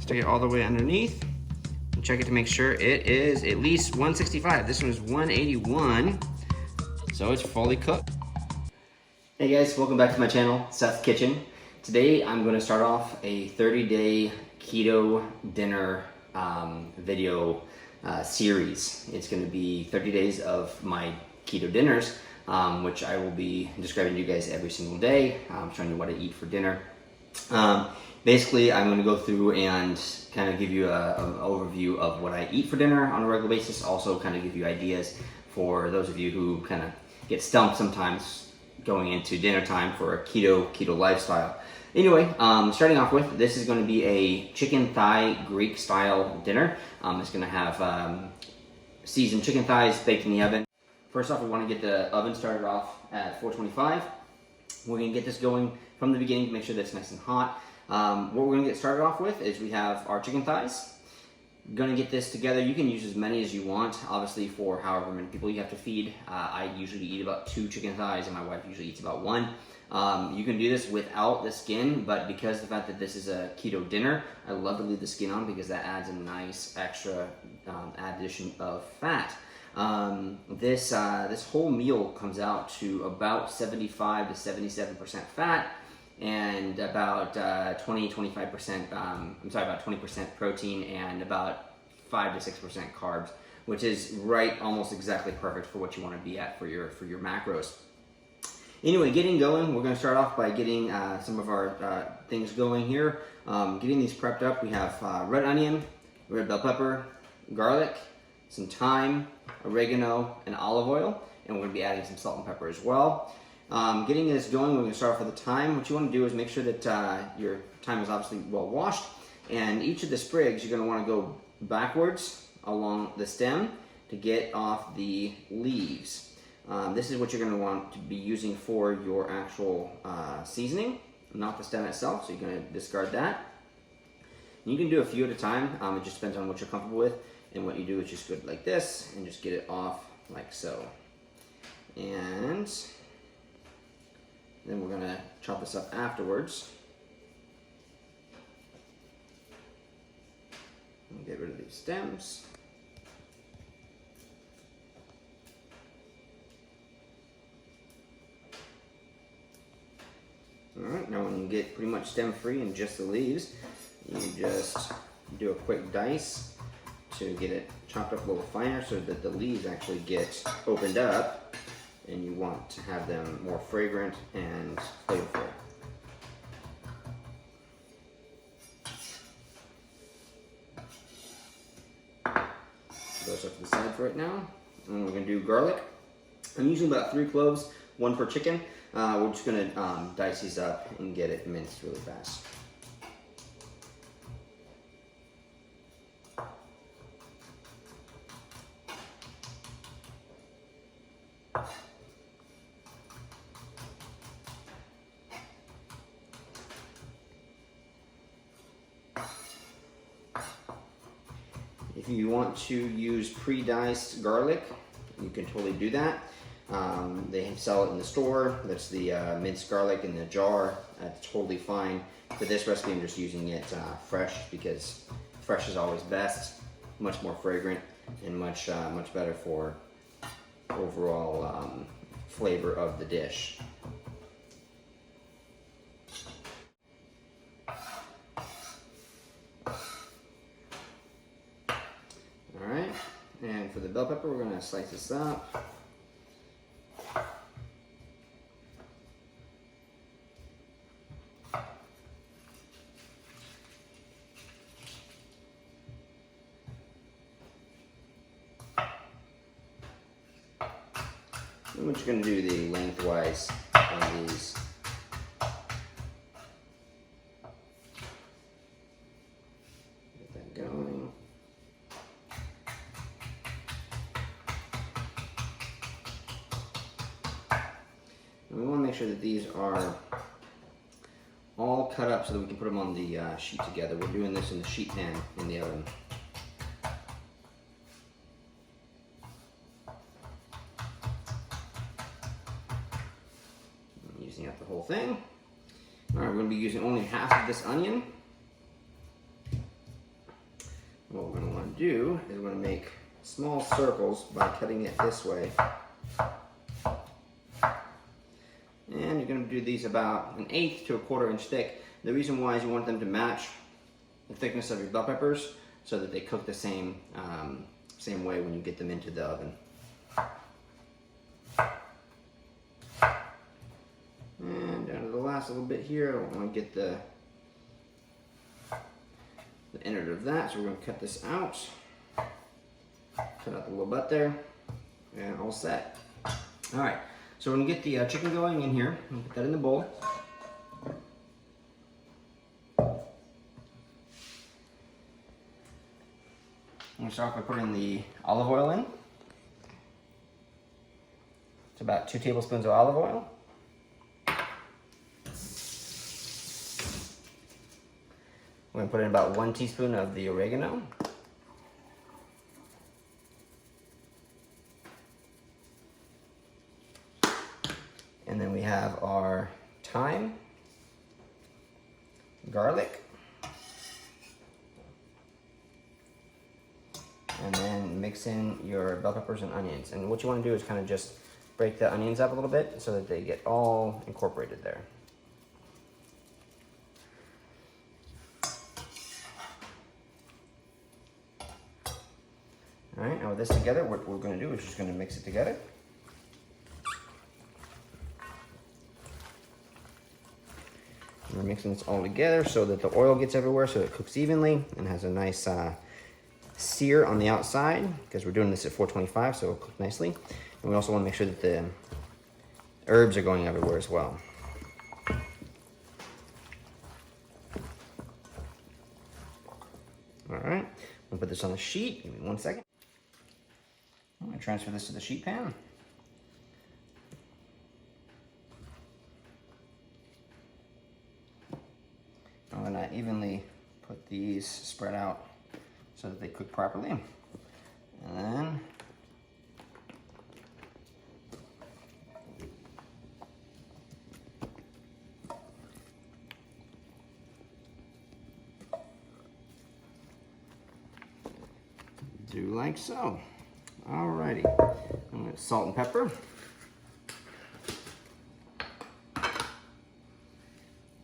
Stick it all the way underneath and check it to make sure it is at least 165. This one is 181, so it's fully cooked. Hey guys, welcome back to my channel, Seth's Kitchen. Today I'm going to start off a 30-day keto dinner video series. It's going to be 30 days of my keto dinners, which I will be describing to you guys every single day, showing you what I eat for dinner. Basically, I'm going to go through and kind of give you an overview of what I eat for dinner on a regular basis. Also kind of give you ideas for those of you who kind of get stumped sometimes going into dinner time for a keto lifestyle. Anyway, starting off with, this is going to be a chicken thigh Greek style dinner. It's going to have seasoned chicken thighs baked in the oven. First off, we want to get the oven started off at 425. We're going to get this going from the beginning to make sure that it's nice and hot. What we're going to get started off with is we have our chicken thighs. We're going to get this together. You can use as many as you want, obviously, for however many people you have to feed. I usually eat about 2 chicken thighs, and my wife usually eats about 1. You can do this without the skin, but because of the fact that this is a keto dinner, I love to leave the skin on because that adds a nice extra addition of fat. This whole meal comes out to about 75 to 77% fat and about 25%, about 20% protein and about 5 to 6% carbs, which is right almost exactly perfect for what you want to be at for your macros. Anyway, getting going, we're going to start off by getting some of our things going here. Getting these prepped up, we have red onion, red bell pepper, garlic, some thyme, oregano, and olive oil, and we're going to be adding some salt and pepper as well. Getting this going, we're going to start off with the thyme. What you want to do is make sure that your thyme is obviously well washed, and each of the sprigs you're going to want to go backwards along the stem to get off the leaves. This is what you're going to want to be using for your actual seasoning, not the stem itself, so you're going to discard that. And you can do a few at a time. It just depends on what you're comfortable with. And what you do is just go like this and just get it off like so. And then we're going to chop this up afterwards. And get rid of these stems. Alright, now when you get pretty much stem free and just the leaves, you just do a quick dice to get it chopped up a little finer so that the leaves actually get opened up, and you want to have them more fragrant and flavorful. Those up to the side for right now. And we're going to do garlic. I'm using about 3 cloves, 1 per chicken. We're just going to dice these up and get it minced really fast. If you want to use pre-diced garlic, you can totally do that. They sell it in the store. That's the minced garlic in the jar. That's totally fine. For this recipe, I'm just using it fresh because fresh is always best. Much more fragrant and much better for overall flavor of the dish. Alright, and for the bell pepper, we're going to slice this up. And we're just going to do the lengthwise on these. Get that going. And we want to make sure that these are all cut up so that we can put them on the sheet together. We're doing this in the sheet pan in the oven. Using up the whole thing. All right, we're going to be using only half of this onion. what we're going to want to do is we're going to make small circles by cutting it this way. And you're going to do these about 1/8 to 1/4 inch thick. The reason why is you want them to match the thickness of your bell peppers so that they cook the same way when you get them into the oven. And down to the last little bit here, I don't want to get the innard of that, so we're going to cut this out. Cut out the little butt there, and all set. All right, so we're going to get the chicken going in here. I'm going to put that in the bowl. I'm going to start off by putting the olive oil in. It's about 2 tablespoons of olive oil. We're going to put in about 1 teaspoon of the oregano. And then we have our thyme, garlic, and then mix in your bell peppers and onions. And what you want to do is kind of just break the onions up a little bit so that they get all incorporated there. All right, now with this together, what we're going to do is just going to mix it together. We're mixing this all together so that the oil gets everywhere, so it cooks evenly and has a nice sear on the outside, because we're doing this at 425, so it'll cook nicely. And we also want to make sure that the herbs are going everywhere as well. All right, I'm gonna put this on the sheet. Give me 1 second. I'm gonna transfer this to the sheet pan. I'm gonna evenly put these spread out so that they cook properly. And then do like so. Alrighty, I'm gonna salt and pepper.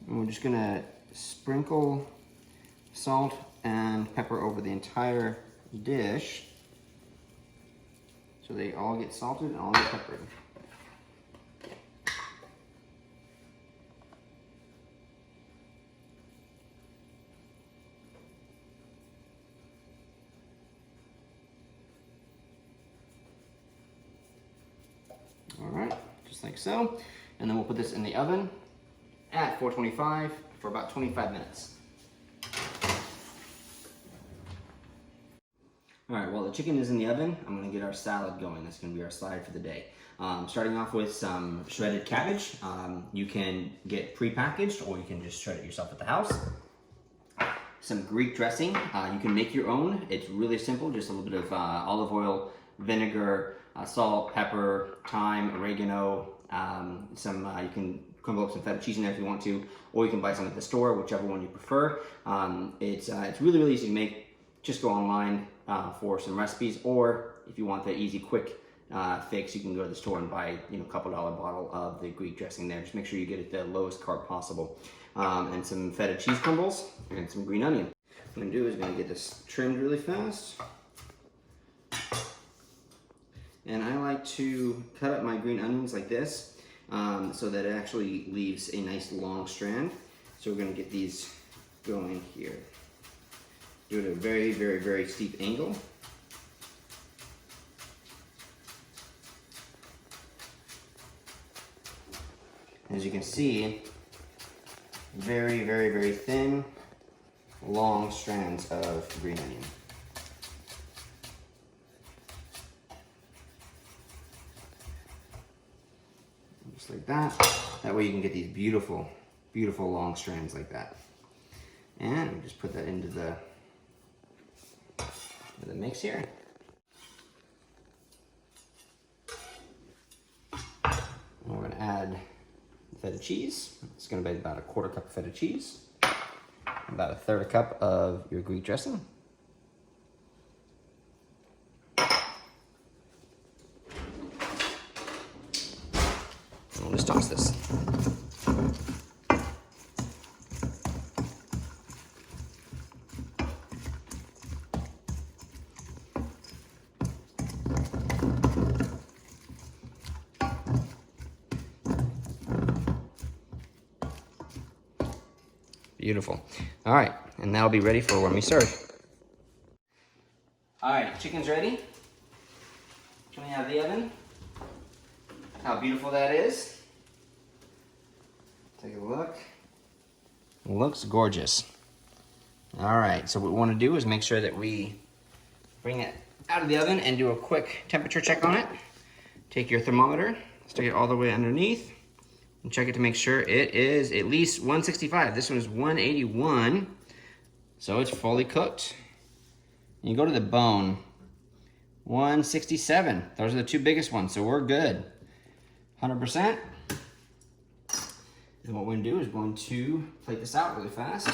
And we're just gonna sprinkle salt and pepper over the entire dish so they all get salted and all get peppered. All right, just like so. And then we'll put this in the oven at 425 for about 25 minutes. All right, while the chicken is in the oven, I'm gonna get our salad going. That's gonna be our side for the day. Starting off with some shredded cabbage. You can get pre-packaged or you can just shred it yourself at the house. Some Greek dressing. You can make your own. It's really simple, just a little bit of olive oil, vinegar, salt, pepper, thyme, oregano. You can crumble up some feta cheese in there if you want to, or you can buy some at the store, whichever one you prefer. It's really, really easy to make. Just go online for some recipes, or if you want the easy, quick fix, you can go to the store and buy a couple dollar bottle of the Greek dressing there. Just make sure you get it the lowest carb possible. And some feta cheese crumbles and some green onion. What I'm gonna do is gonna get this trimmed really fast. And I like to cut up my green onions like this so that it actually leaves a nice long strand. So we're gonna get these going here. Do it at a very, very, very steep angle. As you can see, very, very, very thin, long strands of green onion. Just like that. That way you can get these beautiful, beautiful long strands like that. And we just put that into the mix here. And we're going to add feta cheese. It's going to be about 1/4 cup of feta cheese, about 1/3 cup of your Greek dressing, toast this. Beautiful. All right, and that'll be ready for when we serve. All right, chicken's ready. Coming out of the oven. How beautiful that is. Take a look. It looks gorgeous. All right, so what we want to do is make sure that we bring it out of the oven and do a quick temperature check on it. Take your thermometer, stick it all the way underneath, and check it to make sure it is at least 165. This one is 181, so it's fully cooked. And you go to the bone, 167. Those are the two biggest ones, so we're good. 100%. And what we're gonna do is going to plate this out really fast.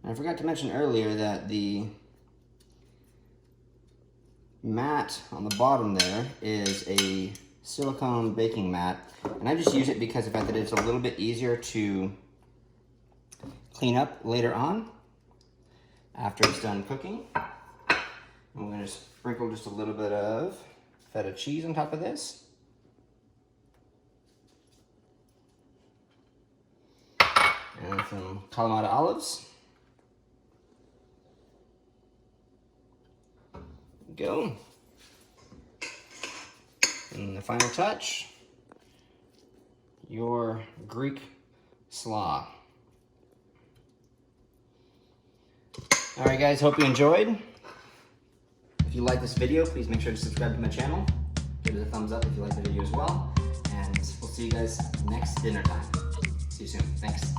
I forgot to mention earlier that the mat on the bottom there is a silicone baking mat, and I just use it because of the fact that it's a little bit easier to clean up later on after it's done cooking. And we're going to sprinkle just a little bit of feta cheese on top of this. And some Kalamata olives. Go. And the final touch, your Greek slaw. All right, guys, hope you enjoyed. If you like this video, please make sure to subscribe to my channel. Give it a thumbs up if you like the video as well. And we'll see you guys next dinner time. See you soon. Thanks.